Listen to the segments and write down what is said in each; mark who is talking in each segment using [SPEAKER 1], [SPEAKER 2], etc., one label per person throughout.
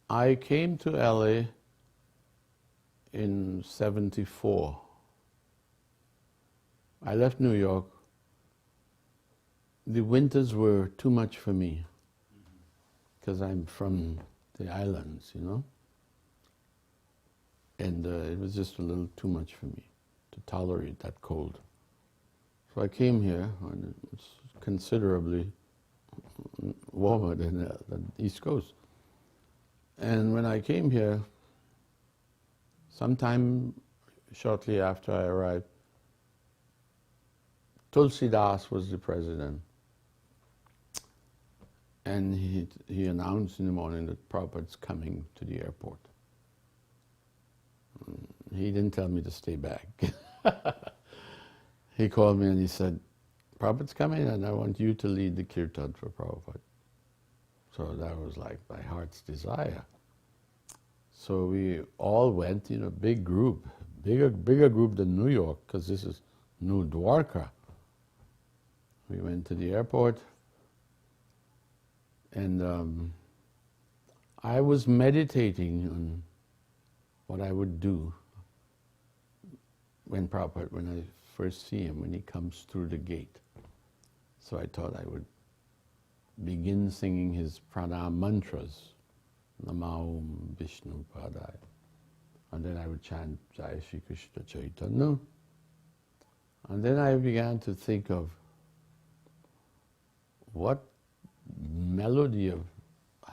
[SPEAKER 1] I came to LA in '74. I left New York. The winters were too much for me because I'm from the islands, you know, and it was just a little too much for me to tolerate that cold. So I came here, and it was considerably warmer than the East Coast. And when I came here, sometime shortly after I arrived, Tulsi Das was the president. And he announced in the morning that Prabhupada's coming to the airport. He didn't tell me to stay back. He called me and he said, Prabhupada's coming and I want you to lead the kirtan for Prabhupada. So that was like my heart's desire. So we all went in a big group, bigger group than New York, because this is New Dwarka. We went to the airport, and I was meditating on what I would do when Prabhupada, when I first see him, when he comes through the gate. So I thought I would begin singing his pranam mantras, Namo Vishnu Padaya. And then I would chant Jai Shri Krishna Chaitanya. And then I began to think of what melody of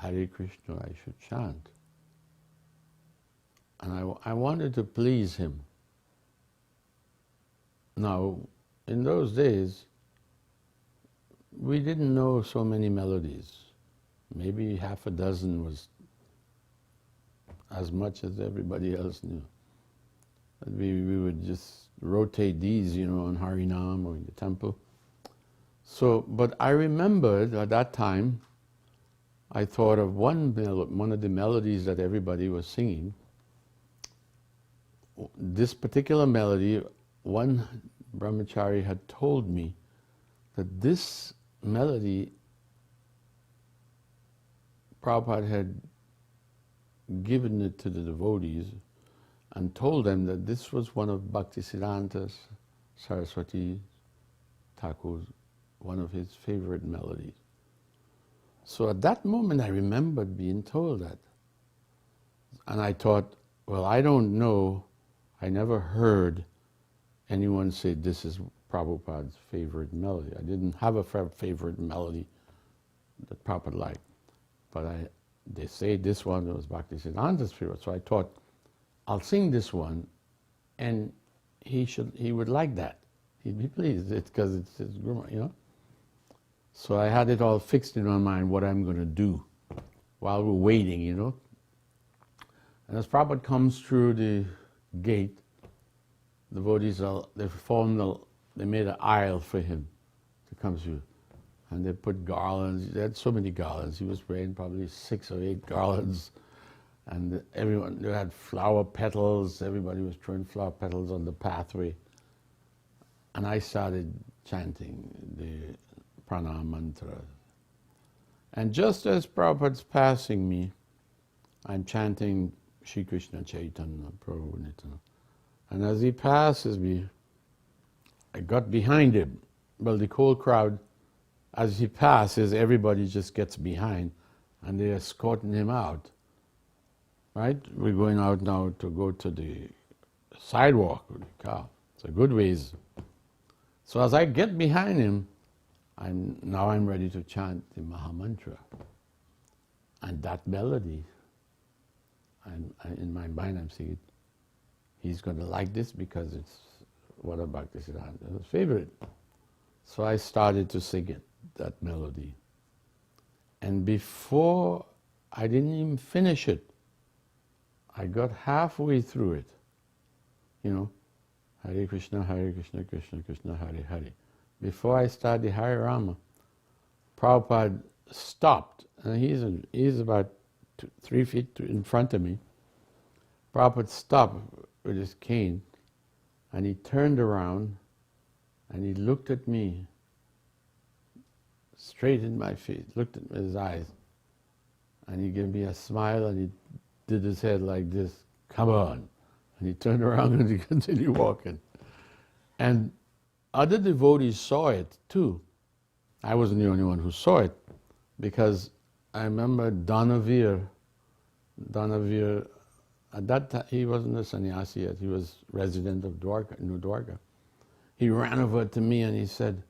[SPEAKER 1] Hare Krishna I should chant. And I wanted to please him. Now, in those days, we didn't know so many melodies. Maybe half a dozen was as much as everybody else knew. We would just rotate these, you know, on Harinam or in the temple. So, but I remembered at that time, I thought of one of the melodies that everybody was singing. This particular melody, one brahmachari had told me that this melody, Prabhupada had given it to the devotees and told them that this was one of Bhaktisiddhanta Saraswati Thakur's, one of his favorite melodies. So at that moment I remembered being told that. And I thought, well, I don't know, I never heard anyone say this is Prabhupada's favorite melody. I didn't have a favorite melody that Prabhupada liked. But they say this one was Bhaktisiddhanta's favorite. So I thought, I'll sing this one, and he would like that. He'd be pleased, because it's his guru, you know. So I had it all fixed in my mind what I'm going to do while we're waiting, you know. And as Prabhupada comes through the gate, the devotees they made an aisle for him to come through. And they put garlands, they had so many garlands. He was wearing probably 6 or 8 garlands. And everyone, they had flower petals, everybody was throwing flower petals on the pathway. And I started chanting the pranam mantra. And just as Prabhupada's passing me, I'm chanting Shri Krishna Chaitanya Prabhu Nityananda. And as he passes me, I got behind him. Well, the whole crowd, as he passes, everybody just gets behind and they're escorting him out. Right? We're going out now to go to the sidewalk with the car. It's a good ways. So as I get behind him, I'm ready to chant the Mahamantra. And that melody, in my mind I'm thinking, he's going to like this because it's one of Bhaktisiddhanta's favorite. So I started to sing it, that melody. And before I didn't even finish it, I got halfway through it. You know, Hare Krishna, Krishna Krishna, Hare Hare. Before I started the Hare Rama, Prabhupada stopped, and he's about 3 feet in front of me. Prabhupada stopped with his cane, and he turned around, and he looked at me straight in my face, looked at his eyes, And he gave me a smile and he did his head like this, come on. And he turned around and he continued walking. And other devotees saw it too. I wasn't the only one who saw it, because I remember Donavir, at that time, he wasn't a sannyasi yet, he was resident of Dwarka, New Dwarka. He ran over to me and he said,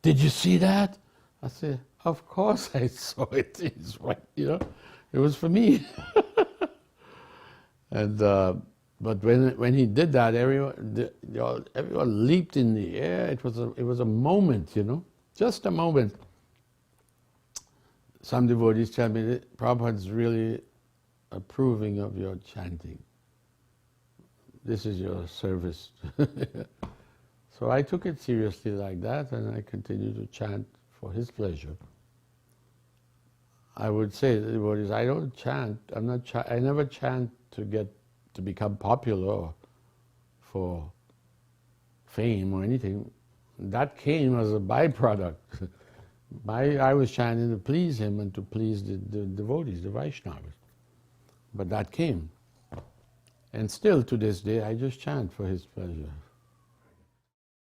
[SPEAKER 1] did you see that? I said, of course I saw it. It's right, it was for me. And but when he did that, everyone leaped in the air. It was a moment, just a moment. Some devotees tell me that Prabhupada's really approving of your chanting. This is your service. So I took it seriously like that, and I continued to chant for his pleasure. I would say to the devotees, I don't chant. I never chant to become popular or for fame or anything. That came as a byproduct. I was chanting to please him and to please the devotees, the Vaishnavas. But that came. And still to this day, I just chant for his pleasure.